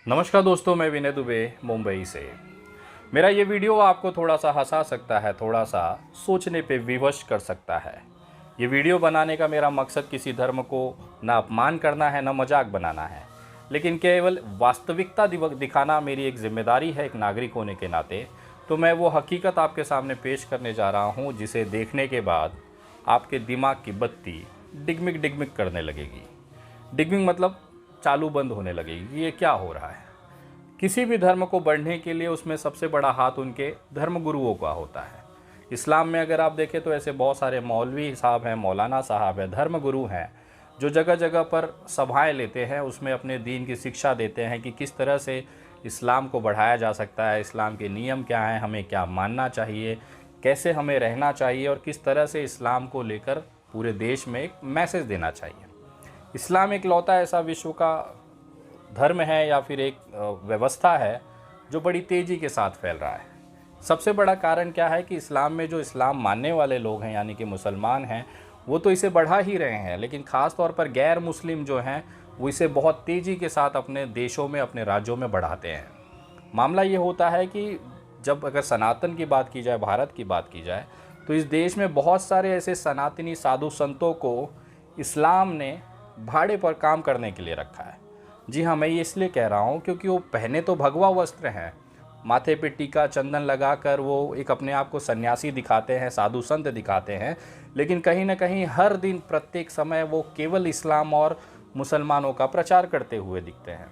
नमस्कार दोस्तों, मैं विनय दुबे मुंबई से। मेरा ये वीडियो आपको थोड़ा सा हंसा सकता है, थोड़ा सा सोचने पे विवश कर सकता है। ये वीडियो बनाने का मेरा मकसद किसी धर्म को ना अपमान करना है, ना मजाक बनाना है, लेकिन केवल वास्तविकता दिखाना मेरी एक जिम्मेदारी है एक नागरिक होने के नाते। तो मैं वो हकीकत आपके सामने पेश करने जा रहा हूँ जिसे देखने के बाद आपके दिमाग की बत्ती डिगमिग डिगमिग करने लगेगी। डिगमिग मतलब चालू बंद होने लगेगी कि ये क्या हो रहा है। किसी भी धर्म को बढ़ने के लिए उसमें सबसे बड़ा हाथ उनके धर्म गुरुओं का होता है। इस्लाम में अगर आप देखें तो ऐसे बहुत सारे मौलवी साहब हैं, मौलाना साहब हैं, धर्म गुरु हैं, जो जगह जगह पर सभाएं लेते हैं, उसमें अपने दीन की शिक्षा देते हैं कि किस तरह से इस्लाम को बढ़ाया जा सकता है, इस्लाम के नियम क्या हैं, हमें क्या मानना चाहिए, कैसे हमें रहना चाहिए और किस तरह से इस्लाम को लेकर पूरे देश में एक मैसेज देना चाहिए। इस्लाम एक लौता ऐसा विश्व का धर्म है या फिर एक व्यवस्था है जो बड़ी तेज़ी के साथ फैल रहा है। सबसे बड़ा कारण क्या है कि इस्लाम में जो इस्लाम मानने वाले लोग हैं यानी कि मुसलमान हैं, वो तो इसे बढ़ा ही रहे हैं, लेकिन ख़ास तौर पर गैर मुस्लिम जो हैं वो इसे बहुत तेज़ी के साथ अपने देशों में, अपने राज्यों में बढ़ाते हैं। मामला ये होता है कि जब अगर सनातन की बात की जाए, भारत की बात की जाए, तो इस देश में बहुत सारे ऐसे सनातनी साधु संतों को इस्लाम ने भाड़े पर काम करने के लिए रखा है। जी हाँ, मैं ये इसलिए कह रहा हूँ क्योंकि वो पहने तो भगवा वस्त्र हैं, माथे पे टीका चंदन लगाकर वो एक अपने आप को सन्यासी दिखाते हैं, साधु संत दिखाते हैं, लेकिन कहीं ना कहीं हर दिन प्रत्येक समय वो केवल इस्लाम और मुसलमानों का प्रचार करते हुए दिखते हैं।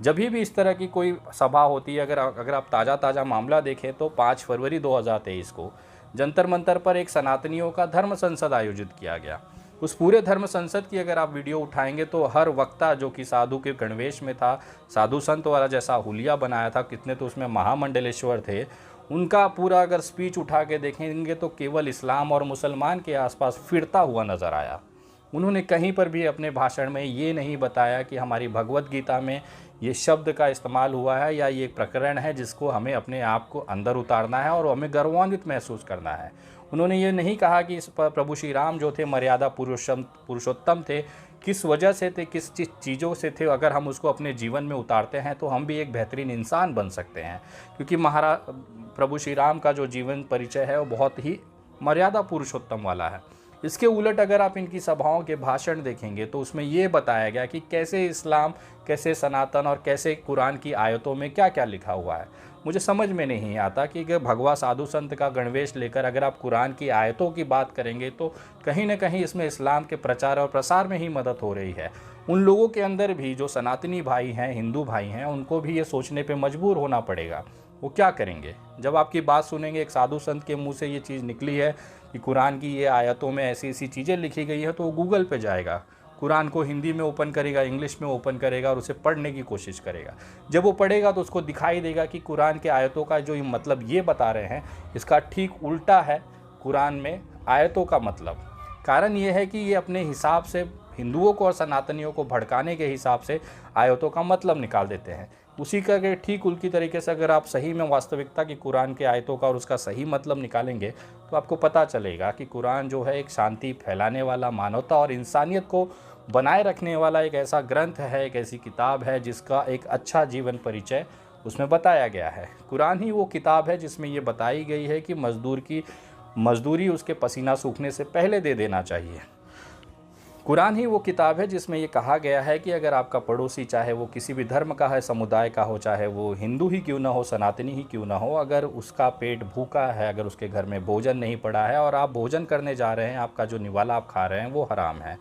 जब भी इस तरह की कोई सभा होती है, अगर आप ताज़ा मामला देखें तो 5 फरवरी 2023 को जंतर मंतर पर एक सनातनियों का धर्म संसद आयोजित किया गया। उस पूरे धर्म संसद की अगर आप वीडियो उठाएंगे तो हर वक्ता जो कि साधु के गणवेश में था, साधु संत वाला जैसा हुलिया बनाया था, कितने तो उसमें महामंडलेश्वर थे, उनका पूरा अगर स्पीच उठा के देखेंगे तो केवल इस्लाम और मुसलमान के आसपास फिरता हुआ नज़र आया। उन्होंने कहीं पर भी अपने भाषण में ये नहीं बताया कि हमारी भगवत गीता में ये शब्द का इस्तेमाल हुआ है या ये एक प्रकरण है जिसको हमें अपने आप को अंदर उतारना है और हमें गर्वान्वित महसूस करना है। उन्होंने ये नहीं कहा कि इस पर प्रभु श्री राम जो थे मर्यादा पुरुषोत्तम थे, किस वजह से थे, किस चीज़ों से थे, अगर हम उसको अपने जीवन में उतारते हैं तो हम भी एक बेहतरीन इंसान बन सकते हैं। क्योंकि प्रभु श्री राम का जो जीवन परिचय है वो बहुत ही मर्यादा पुरुषोत्तम वाला है। इसके उलट अगर आप इनकी सभाओं के भाषण देखेंगे तो उसमें ये बताया गया कि कैसे इस्लाम, कैसे सनातन और कैसे कुरान की आयतों में क्या क्या लिखा हुआ है। मुझे समझ में नहीं आता कि भगवा साधु संत का गणवेश लेकर अगर आप कुरान की आयतों की बात करेंगे तो कहीं ना कहीं इसमें इस्लाम के प्रचार और प्रसार में ही मदद हो रही है। उन लोगों के अंदर भी जो सनातनी भाई हैं, हिंदू भाई हैं, उनको भी ये सोचने पे मजबूर होना पड़ेगा वो क्या करेंगे। जब आपकी बात सुनेंगे, एक साधु संत के मुंह से ये चीज़ निकली है कि कुरान की ये आयतों में ऐसी ऐसी चीज़ें लिखी गई है, तो वो गूगल पे जाएगा, कुरान को हिंदी में ओपन करेगा, इंग्लिश में ओपन करेगा और उसे पढ़ने की कोशिश करेगा। जब वो पढ़ेगा तो उसको दिखाई देगा कि कुरान के आयतों का जो मतलब ये बता रहे हैं, इसका ठीक उल्टा है कुरान में आयतों का मतलब। कारण ये है कि ये अपने हिसाब से हिंदुओं को और सनातनियों को भड़काने के हिसाब से आयतों का मतलब निकाल देते हैं। उसी का अगर ठीक उल्टी तरीके से अगर आप सही में वास्तविकता की कुरान के आयतों का और उसका सही मतलब निकालेंगे तो आपको पता चलेगा कि कुरान जो है एक शांति फैलाने वाला, मानवता और इंसानियत को बनाए रखने वाला एक ऐसा ग्रंथ है, एक ऐसी किताब है जिसका एक अच्छा जीवन परिचय उसमें बताया गया है। कुरान ही वो किताब है जिसमें ये बताई गई है कि मजदूर की मजदूरी उसके पसीना सूखने से पहले दे देना चाहिए। कुरान ही वो किताब है जिसमें ये कहा गया है कि अगर आपका पड़ोसी, चाहे वो किसी भी धर्म का है, समुदाय का हो, चाहे वो हिंदू ही क्यों ना हो, सनातनी ही क्यों ना हो, अगर उसका पेट भूखा है, अगर उसके घर में भोजन नहीं पड़ा है और आप भोजन करने जा रहे हैं, आपका जो निवाला आप खा रहे हैं वो हराम है।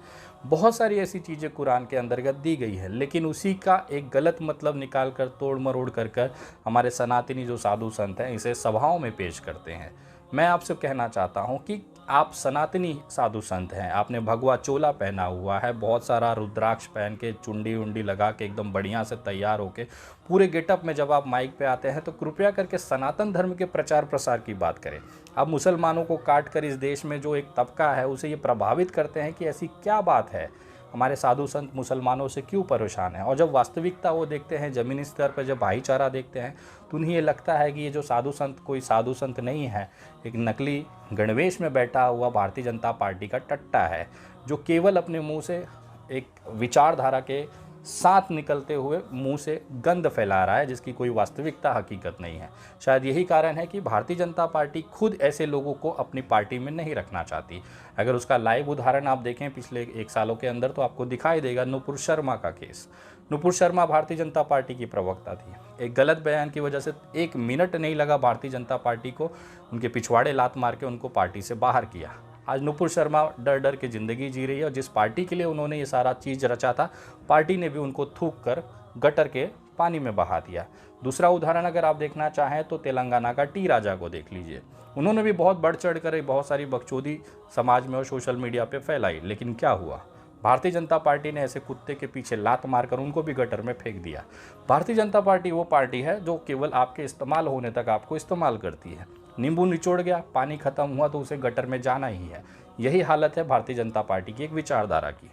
बहुत सारी ऐसी चीज़ें कुरान के अंतर्गत दी गई है, लेकिन उसी का एक गलत मतलब निकाल कर, तोड़ मरोड़ कर हमारे सनातनी जो साधु संत हैं इसे सभाओं में पेश करते हैं। मैं आपसे कहना चाहता हूँ कि आप सनातनी साधु संत हैं, आपने भगवा चोला पहना हुआ है, बहुत सारा रुद्राक्ष पहन के, चुंडी उंडी लगा के एकदम बढ़िया से तैयार होके पूरे गेटअप में जब आप माइक पे आते हैं तो कृपया करके सनातन धर्म के प्रचार प्रसार की बात करें। आप मुसलमानों को काट कर इस देश में जो एक तबका है उसे ये प्रभावित करते हैं कि ऐसी क्या बात है, हमारे साधु संत मुसलमानों से क्यों परेशान है। और जब वास्तविकता वो देखते हैं, ज़मीनी स्तर पर जब भाईचारा देखते हैं, तो उन्हें ये लगता है कि ये जो साधु संत कोई साधु संत नहीं है, एक नकली गणवेश में बैठा हुआ भारतीय जनता पार्टी का टट्टा है, जो केवल अपने मुंह से एक विचारधारा के सांस निकलते हुए मुंह से गंध फैला रहा है, जिसकी कोई वास्तविकता हकीकत नहीं है। शायद यही कारण है कि भारतीय जनता पार्टी खुद ऐसे लोगों को अपनी पार्टी में नहीं रखना चाहती। अगर उसका लाइव उदाहरण आप देखें पिछले 1 सालों के अंदर, तो आपको दिखाई देगा नुपुर शर्मा का केस। नुपुर शर्मा भारतीय जनता पार्टी की प्रवक्ता थी। एक गलत बयान की वजह से 1 मिनट नहीं लगा भारतीय जनता पार्टी को उनके पिछवाड़े लात मार के उनको पार्टी से बाहर किया। आज नुपुर शर्मा डर डर के ज़िंदगी जी रही है, और जिस पार्टी के लिए उन्होंने ये सारा चीज़ रचा था, पार्टी ने भी उनको थूक कर गटर के पानी में बहा दिया। दूसरा उदाहरण अगर आप देखना चाहें तो तेलंगाना का टी राजा को देख लीजिए। उन्होंने भी बहुत बढ़ चढ़ कर बहुत सारी बकचोदी समाज में और सोशल मीडिया पे फैलाई, लेकिन क्या हुआ? भारतीय जनता पार्टी ने ऐसे कुत्ते के पीछे लात मारकर उनको भी गटर में फेंक दिया। भारतीय जनता पार्टी वो पार्टी है जो केवल आपके इस्तेमाल होने तक आपको इस्तेमाल करती है। नींबू निचोड़ गया, पानी खत्म हुआ तो उसे गटर में जाना ही है। यही हालत है भारतीय जनता पार्टी की एक विचारधारा की।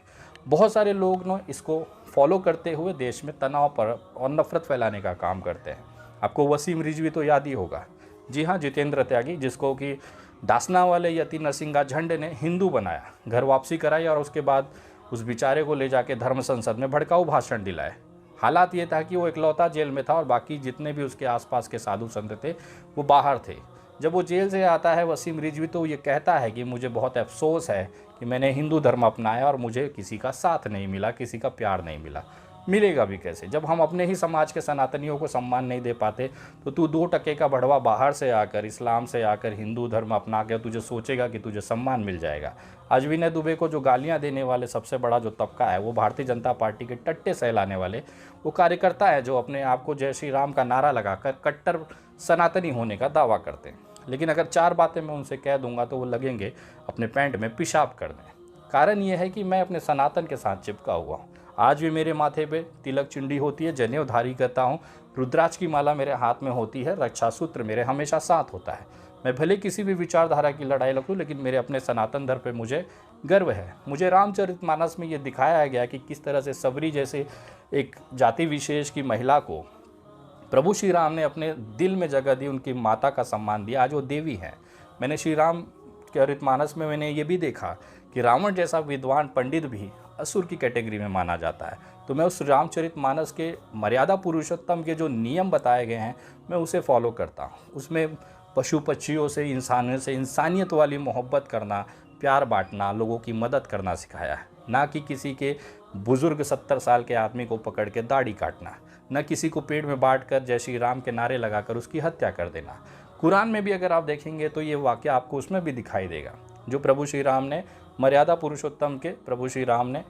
बहुत सारे लोग ना इसको फॉलो करते हुए देश में तनाव पर और नफरत फैलाने का काम करते हैं। आपको वसीम रिजवी तो याद ही होगा। जी हाँ, जितेंद्र त्यागी, जिसको कि दासना वाले यति नरसिंगा झंडे ने हिंदू बनाया, घर वापसी कराई और उसके बाद उस बेचारे को ले जाके धर्म संसद में भड़काऊ भाषण दिलाए। हालात ये था कि वो इकलौता जेल में था और बाकी जितने भी उसके आसपास के साधु संत थे वो बाहर थे। जब वो जेल से आता है वसीम रिजवी, तो ये कहता है कि मुझे बहुत अफसोस है कि मैंने हिंदू धर्म अपनाया और मुझे किसी का साथ नहीं मिला, किसी का प्यार नहीं मिला। मिलेगा भी कैसे जब हम अपने ही समाज के सनातनियों को सम्मान नहीं दे पाते? तो तू 2% का बढ़वा बाहर से आकर, इस्लाम से आकर हिंदू धर्म अपना के तुझे सोचेगा कि तुझे सम्मान मिल जाएगा। आज विनय दुबे को जो गालियां देने वाले सबसे बड़ा जो तबका है वो भारतीय जनता पार्टी के टट्टे सहलाने वाले वो कार्यकर्ता है, जो अपने आप को जय श्री राम का नारा लगाकर कट्टर सनातनी होने का दावा करते हैं। लेकिन अगर 4 बातें मैं उनसे कह दूंगा तो वो लगेंगे अपने पैंट में पेशाब करने। कारण ये है कि मैं अपने सनातन के साथ चिपका हुआ हूँ। आज भी मेरे माथे पे तिलक चिंडी होती है, जनेऊ धारी करता हूँ, रुद्राक्ष की माला मेरे हाथ में होती है, रक्षा सूत्र मेरे हमेशा साथ होता है। मैं भले किसी भी विचारधारा की लड़ाई लड़ूं, लेकिन मेरे अपने सनातन धर्म पे मुझे गर्व है। मुझे रामचरितमानस में ये दिखाया गया कि किस तरह से सबरी जैसे एक जाति विशेष की महिला को प्रभु श्री राम ने अपने दिल में जगह दी, उनकी माता का सम्मान दिया। आज वो देवी है। मैंने श्री राम चरितमानस में मैंने ये भी देखा कि रावण जैसा विद्वान पंडित भी असुर की कैटेगरी में माना जाता है। तो मैं उस रामचरितमानस के मर्यादा पुरुषोत्तम के जो नियम बताए गए हैं मैं उसे फॉलो करता हूँ। उसमें पशु पक्षियों से, इंसानों से इंसानियत वाली मोहब्बत करना, प्यार बांटना, लोगों की मदद करना सिखाया है। ना कि किसी के बुजुर्ग 70 साल के आदमी को पकड़ के दाढ़ी काटना, न किसी को पेट में बांट कर जय श्री राम के नारे लगाकर उसकी हत्या कर देना। कुरान में भी अगर आप देखेंगे तो ये वाक़या आपको उसमें भी दिखाई देगा, जो प्रभु श्री राम ने मर्यादा पुरुषोत्तम के प्रभु श्री राम ने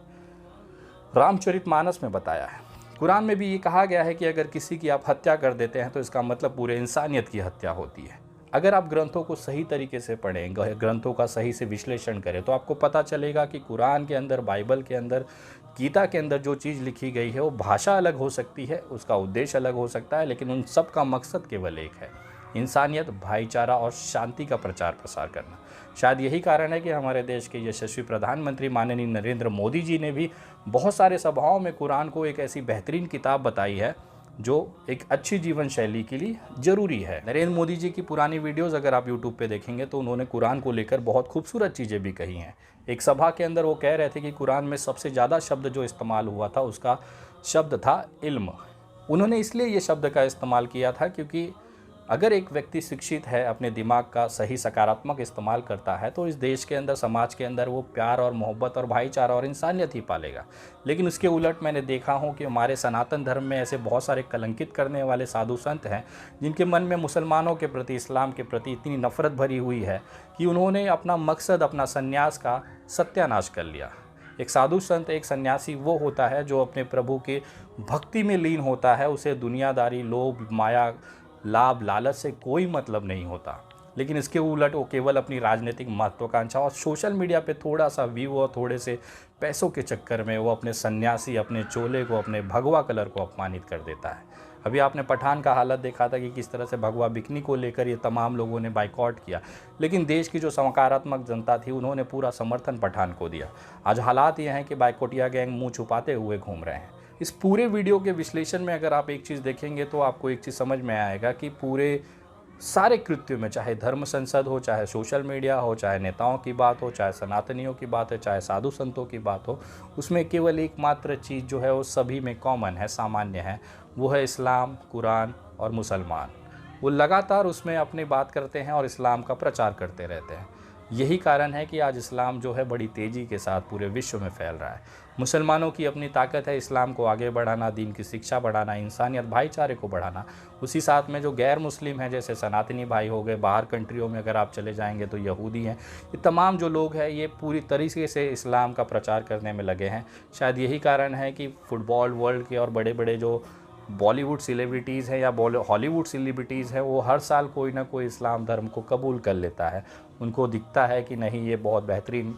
रामचरितमानस में बताया है। कुरान में भी ये कहा गया है कि अगर किसी की आप हत्या कर देते हैं तो इसका मतलब पूरे इंसानियत की हत्या होती है। अगर आप ग्रंथों को सही तरीके से पढ़ें, ग्रंथों का सही से विश्लेषण करें, तो आपको पता चलेगा कि कुरान के अंदर, बाइबल के अंदर, गीता के अंदर जो चीज़ लिखी गई है वो भाषा अलग हो सकती है, उसका उद्देश्य अलग हो सकता है, लेकिन उन सब का मकसद केवल एक है, इंसानियत, भाईचारा और शांति का प्रचार प्रसार करना। शायद यही कारण है कि हमारे देश के यशस्वी प्रधानमंत्री माननीय नरेंद्र मोदी जी ने भी बहुत सारे सभाओं में कुरान को एक ऐसी बेहतरीन किताब बताई है जो एक अच्छी जीवन शैली के लिए ज़रूरी है। नरेंद्र मोदी जी की पुरानी वीडियोस अगर आप यूट्यूब पे देखेंगे तो उन्होंने कुरान को लेकर बहुत खूबसूरत चीज़ें भी कही हैं। एक सभा के अंदर वो कह रहे थे कि कुरान में सबसे ज़्यादा शब्द जो इस्तेमाल हुआ था उसका शब्द था इल्म। उन्होंने इसलिए ये शब्द का इस्तेमाल किया था क्योंकि अगर एक व्यक्ति शिक्षित है, अपने दिमाग का सही सकारात्मक इस्तेमाल करता है, तो इस देश के अंदर, समाज के अंदर वो प्यार और मोहब्बत और भाईचारा और इंसानियत ही पालेगा। लेकिन उसके उलट मैंने देखा हूँ कि हमारे सनातन धर्म में ऐसे बहुत सारे कलंकित करने वाले साधु संत हैं जिनके मन में मुसलमानों के प्रति, इस्लाम के प्रति इतनी नफरत भरी हुई है कि उन्होंने अपना मकसद, अपना संन्यास का सत्यानाश कर लिया। एक साधु संत, एक सन्यासी वो होता है जो अपने प्रभु के भक्ति में लीन होता है। उसे दुनियादारी, लोभ, माया, लाभ, लालच से कोई मतलब नहीं होता। लेकिन इसके उलट वो केवल अपनी राजनीतिक महत्वाकांक्षा और सोशल मीडिया पे थोड़ा सा व्यू और थोड़े से पैसों के चक्कर में वो अपने सन्यासी, अपने चोले को, अपने भगवा कलर को अपमानित कर देता है। अभी आपने पठान का हालत देखा था कि किस तरह से भगवा बिकनी को लेकर ये तमाम लोगों ने बाइकआउट किया, लेकिन देश की जो सकारात्मक जनता थी उन्होंने पूरा समर्थन पठान को दिया। आज हालात ये हैं कि बाइकआउटिया गैंग मुँह छुपाते हुए घूम रहे हैं। इस पूरे वीडियो के विश्लेषण में अगर आप एक चीज़ देखेंगे तो आपको एक चीज़ समझ में आएगा कि पूरे सारे कृत्यों में, चाहे धर्म संसद हो, चाहे सोशल मीडिया हो, चाहे नेताओं की बात हो, चाहे सनातनियों की बात है, चाहे साधु संतों की बात हो, उसमें केवल एकमात्र चीज़ जो है वो सभी में कॉमन है, सामान्य है, वो है इस्लाम, कुरान और मुसलमान। वो लगातार उसमें अपनी बात करते हैं और इस्लाम का प्रचार करते रहते हैं। यही कारण है कि आज इस्लाम जो है बड़ी तेज़ी के साथ पूरे विश्व में फैल रहा है। मुसलमानों की अपनी ताकत है इस्लाम को आगे बढ़ाना, दीन की शिक्षा बढ़ाना, इंसानियत भाईचारे को बढ़ाना। उसी साथ में जो गैर मुस्लिम हैं, जैसे सनातनी भाई हो गए, बाहर कंट्रियों में अगर आप चले जाएंगे तो यहूदी हैं, ये तमाम जो लोग हैं ये पूरी तरीके से इस्लाम का प्रचार करने में लगे हैं। शायद यही कारण है कि फुटबॉल वर्ल्ड के और बड़े बड़े जो बॉलीवुड सेलिब्रिटीज़ हैं या हॉलीवुड सेलिब्रिटीज़ हैं, वो हर साल कोई ना कोई इस्लाम धर्म को कबूल कर लेता है। उनको दिखता है कि नहीं, ये बहुत बेहतरीन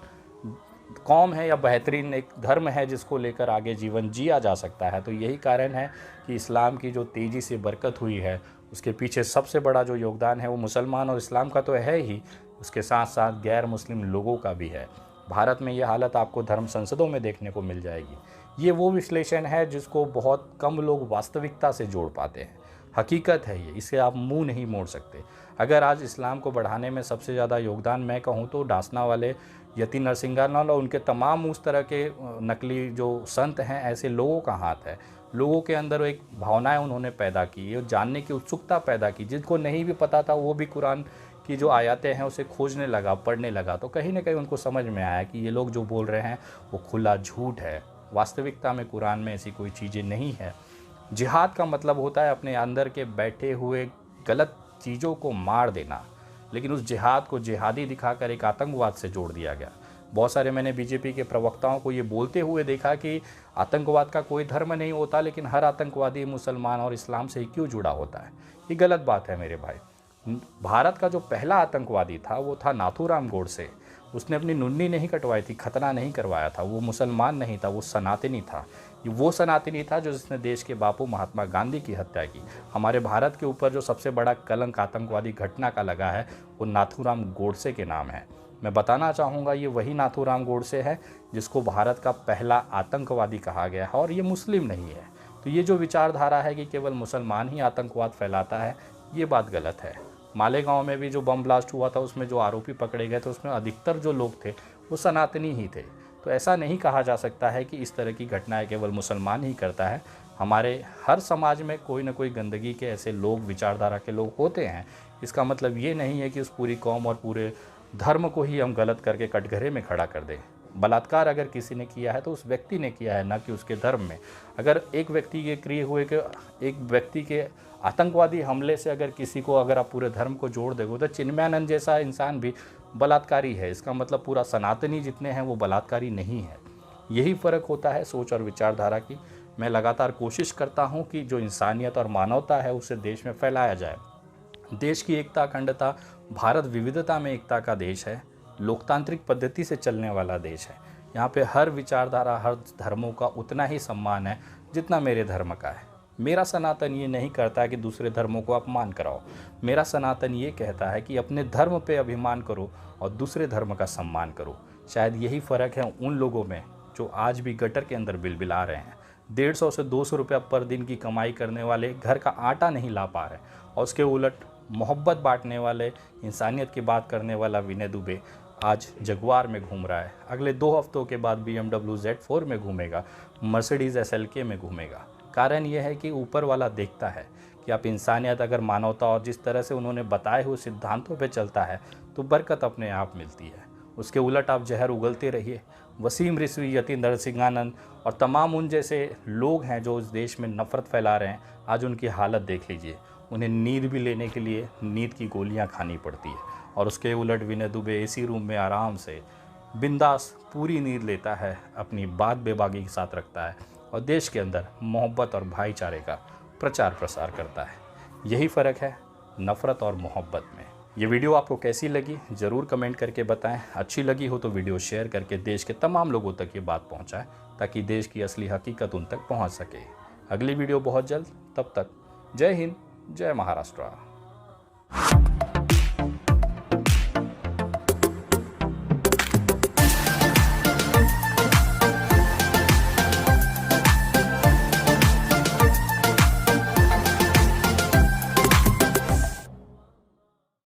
कौम है या बेहतरीन एक धर्म है जिसको लेकर आगे जीवन जिया जा सकता है। तो यही कारण है कि इस्लाम की जो तेज़ी से बरकत हुई है, उसके पीछे सबसे बड़ा जो योगदान है वो मुसलमान और इस्लाम का तो है ही, उसके साथ साथ गैर मुस्लिम लोगों का भी है। भारत में ये हालत आपको धर्म संसदों में देखने को मिल जाएगी। ये वो विश्लेषण है जिसको बहुत कम लोग वास्तविकता से जोड़ पाते हैं। हकीकत है ये, इसे आप मुंह नहीं मोड़ सकते। अगर आज इस्लाम को बढ़ाने में सबसे ज़्यादा योगदान मैं कहूँ तो डासना वाले यति नरसिंहालाल और उनके तमाम उस तरह के नकली जो संत हैं, ऐसे लोगों का हाथ है। लोगों के अंदर एक भावनाएं उन्होंने पैदा की, ये जानने की उत्सुकता पैदा की। जिनको नहीं भी पता था वो भी कुरान की जो आयतें हैं उसे खोजने लगा, पढ़ने लगा। तो कहीं ना कहीं उनको समझ में आया कि ये लोग जो बोल रहे हैं वो खुला झूठ है। वास्तविकता में कुरान में ऐसी कोई चीज़ें नहीं है। जिहाद का मतलब होता है अपने अंदर के बैठे हुए गलत चीज़ों को मार देना, लेकिन उस जिहाद को जिहादी दिखाकर एक आतंकवाद से जोड़ दिया गया। बहुत सारे मैंने बीजेपी के प्रवक्ताओं को ये बोलते हुए देखा कि आतंकवाद का कोई धर्म नहीं होता, लेकिन हर आतंकवादी मुसलमान और इस्लाम से ही क्यों जुड़ा होता है। ये गलत बात है मेरे भाई। भारत का जो पहला आतंकवादी था वो था नाथूराम गोडसे। उसने अपनी नुन्नी नहीं कटवाई थी, खतना नहीं करवाया था। वो मुसलमान नहीं था, वो सनातनी था। वो सनातनी था जो जिसने देश के बापू महात्मा गांधी की हत्या की। हमारे भारत के ऊपर जो सबसे बड़ा कलंक आतंकवादी घटना का लगा है वो नाथूराम गोडसे के नाम है। मैं बताना चाहूँगा ये वही नाथूराम गोडसे है जिसको भारत का पहला आतंकवादी कहा गया है, और ये मुस्लिम नहीं है। तो ये जो विचारधारा है कि केवल मुसलमान ही आतंकवाद फैलाता है, ये बात गलत है। मालेगांव में भी जो बम ब्लास्ट हुआ था उसमें जो आरोपी पकड़े गए थे उसमें अधिकतर जो लोग थे वो सनातनी ही थे। तो ऐसा नहीं कहा जा सकता है कि इस तरह की घटनाएं केवल मुसलमान ही करता है। हमारे हर समाज में कोई ना कोई गंदगी के ऐसे लोग, विचारधारा के लोग होते हैं। इसका मतलब ये नहीं है कि उस पूरी कौम और पूरे धर्म को ही हम गलत करके कटघरे में खड़ा कर दें। बलात्कार अगर किसी ने किया है तो उस व्यक्ति ने किया है, ना कि उसके धर्म में। अगर एक व्यक्ति के क्रिए हुए के एक व्यक्ति के आतंकवादी हमले से अगर किसी को अगर आप पूरे धर्म को जोड़ दोगे तो चिन्मयानंद जैसा इंसान भी बलात्कारी है। इसका मतलब पूरा सनातनी जितने हैं वो बलात्कारी नहीं है। यही फ़र्क होता है सोच और विचारधारा की। मैं लगातार कोशिश करता हूँ कि जो इंसानियत और मानवता है उसे देश में फैलाया जाए। देश की एकता, अखंडता, भारत विविधता में एकता का देश है। लोकतांत्रिक पद्धति से चलने वाला देश है। यहाँ पे हर विचारधारा, हर धर्मों का उतना ही सम्मान है जितना मेरे धर्म का है। मेरा सनातन ये नहीं करता है कि दूसरे धर्मों को अपमान कराओ। मेरा सनातन ये कहता है कि अपने धर्म पे अभिमान करो और दूसरे धर्म का सम्मान करो। शायद यही फ़र्क है उन लोगों में जो आज भी गटर के अंदर बिलबिला रहे हैं। 150 से 200 रुपया पर दिन की कमाई करने वाले घर का आटा नहीं ला पा रहे, और उसके उलट मोहब्बत बांटने वाले, इंसानियत की बात करने वाला विनय दुबे आज जगुआर में घूम रहा है। अगले 2 हफ्तों के बाद BMW Z4 में घूमेगा, मर्सिडीज़ SLK में घूमेगा। कारण यह है कि ऊपर वाला देखता है कि आप इंसानियत, अगर मानवता और जिस तरह से उन्होंने बताए हुए सिद्धांतों पे चलता है तो बरकत अपने आप मिलती है। उसके उलट आप जहर उगलते रहिए। वसीम रिजवी, यति नरसिंहानंद और तमाम उन जैसे लोग हैं जो इस देश में नफ़रत फैला रहे हैं, आज उनकी हालत देख लीजिए। उन्हें नींद भी लेने के लिए नींद की गोलियां खानी पड़ती है, और उसके उलट विनय दुबे AC रूम में आराम से बिंदास पूरी नींद लेता है, अपनी बात बेबाकी के साथ रखता है और देश के अंदर मोहब्बत और भाईचारे का प्रचार प्रसार करता है। यही फ़र्क है नफ़रत और मोहब्बत में। ये वीडियो आपको कैसी लगी ज़रूर कमेंट करके बताएं। अच्छी लगी हो तो वीडियो शेयर करके देश के तमाम लोगों तक ये बात पहुंचाएं, ताकि देश की असली हकीकत उन तक पहुंच सके। अगली वीडियो बहुत जल्द, तब तक जय हिंद, जय महाराष्ट्र।